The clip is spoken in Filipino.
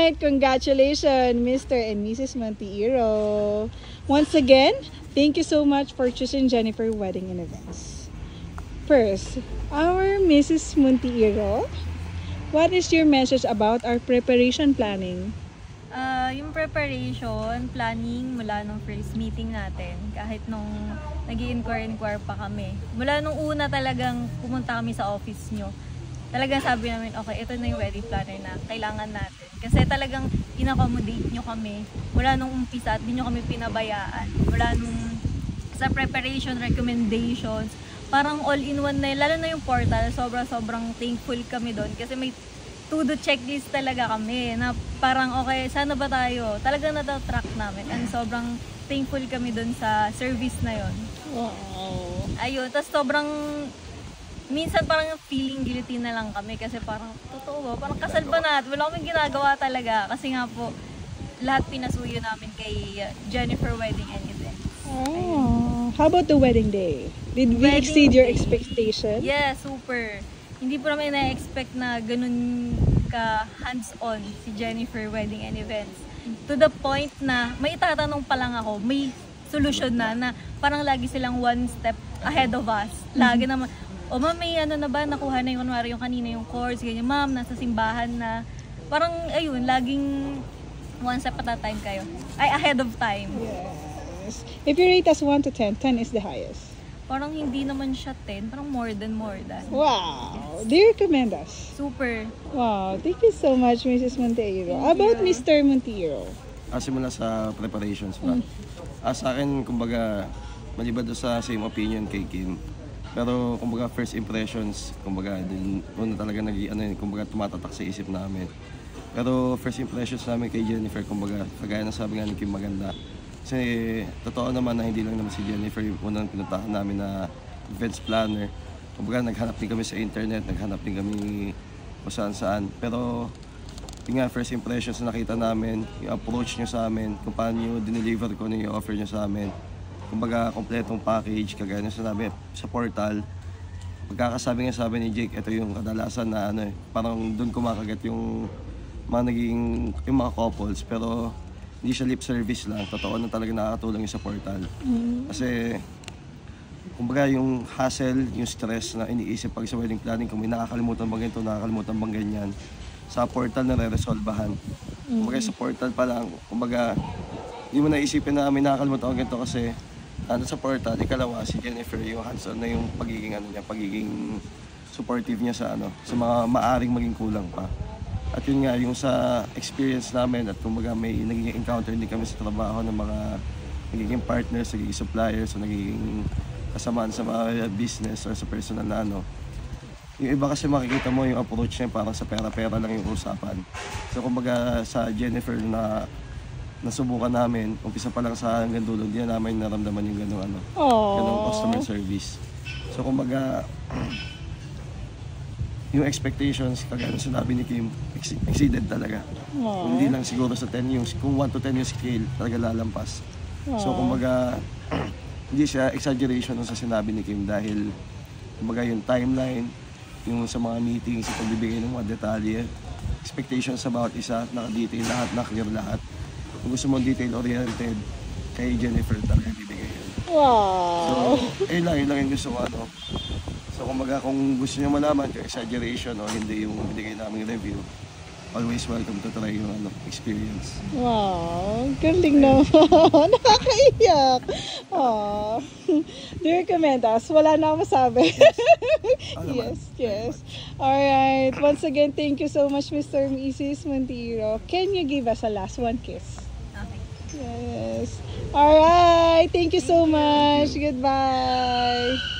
right, congratulations, Mr. and Mrs. Monteiro. Once again, thank you so much for choosing Jennifer Wedding and Events. First, our Mrs. Monteiro, what is your message about our preparation planning? Yung preparation, planning mula nung first meeting natin, kahit nung nag-i-inquire pa kami. Mula nung una talagang pumunta kami sa office nyo, talagang sabi namin, okay, ito na yung wedding planner na kailangan natin. Kasi talagang in-accommodate nyo kami mula nung umpisa at di nyo kami pinabayaan. Mula nung sa preparation, recommendations, parang all-in-one na yun. Lalo na yung portal, sobrang thankful kami doon kasi may to-do checklist talaga kami na parang okay, sana ba tayo? Talagang natatrack namin and sobrang thankful kami dun sa service na yon. Wow. Ayun, tapos sobrang minsan parang feeling guilty na lang kami kasi parang totoo ba? Parang kasal ba natin? Wala kaming ginagawa talaga kasi nga po lahat pinasuyo namin kay Jennifer Wedding and Events. Oh. How about the wedding day? Did we Wedding exceed your day. expectation? Yeah, super. Hindi po namin na-expect na ganun ka hands-on si Jennifer Wedding and Events. To the point na may itatanong pa lang ako, may solusyon na parang lagi silang one step ahead of us. Lagi naman, o ma'am, may ano na ba, nakuha na yung kunwari yung kanina yung course, ganyan, ma'am, nasa simbahan na. Parang, ayun, laging one step at a time kayo. Ay, ahead of time. Yes. If you rate us 1 to 10, 10 is the highest. Parang hindi naman siya 10, parang more than. Wow. Do you recommend us? Super. Wow. Thank you so much, Mrs. Monteiro. How about Mr. Monteiro? Simula sa preparations pa. Sa akin, kumbaga, maliban doon sa same opinion kay Kim. Pero, kumbaga, first impressions, kumbaga, din, una talaga kumbaga, tumatatak sa isip namin. Pero, first impressions namin kay Jennifer, kumbaga, kagaya na sabi nga ni Kim, maganda. Kasi, totoo naman na hindi lang naman si Jennifer yung unang pinuntahan namin na events planner. Kumbaga, naghanap din kami sa internet, naghanap din kami kung saan-saan. Pero, yung nga, first impressions na nakita namin, yung approach nyo sa amin, kung paano nyo dineliver ko, yung offer nyo sa amin. Kumbaga, kompletong package, kagaya na sinabi sa portal. Pagkakasabi nga sabi ni Jake, ito yung kadalasan na parang doon kumakagat yung yung mga couples. Pero, hindi siya lip service lang. Totoo na talaga nakakatulong yung sa portal. Kasi, kumbaga yung hassle, yung stress na iniisip pag sa wedding planning, kung may nakakalimutan bang ganito, nakakalimutan bang ganyan, sa portal na re-resolvahan. Kumbaga sa portal pa lang, kumbaga, hindi mo naisipin na may nakakalimutan bang ganito kasi sa portal, ikalawa, si Jennifer, yung hands-on na yung pagiging supportive niya sa sa mga maaring maging kulang pa. At yun nga, yung sa experience namin at kumbaga may naging encounter din kami sa trabaho ng mga nagiging partners, nagiging suppliers, o nagiging kasamaan sa mga business or sa personal na Yung iba kasi makikita mo yung approach niya parang sa pera-pera lang yung usapan. So kumbaga sa Jennifer na nasubukan namin, umpisa pa lang sa hanggang dulo, hindi na namin naramdaman yung ganung customer service. So kumbaga, yung expectations, kagaya ng sinabi ni Kim, exceeded talaga. Kung hindi lang siguro sa 10 yung, kung 1 to 10 yung scale, talaga lalampas. So kumbaga, hindi siya exaggeration sa sinabi ni Kim dahil kumbaga yung timeline, yung sa mga meetings, yung pagbibigay ng mga detalye, expectations sa bawat isa, naka-detail lahat, naka-clear lahat. Kung gusto mong detail-oriented, kay Jennifer talaga bibigay yun. Wow! So, yun lang yung gusto ko So kumbaga kung gusto niyo malaman yung exaggeration o hindi yung binigay naming review, always welcome to try yung experience. Wow, galing naman. Nakakaiyak. Oh. Do you recommend us? Wala na akong masabi. Yes. Alright. Once again, thank you so much, Mr. and Mrs. Monteiro. Can you give us a last one kiss? Okay. Yes. Alright. Thank you so much. Goodbye.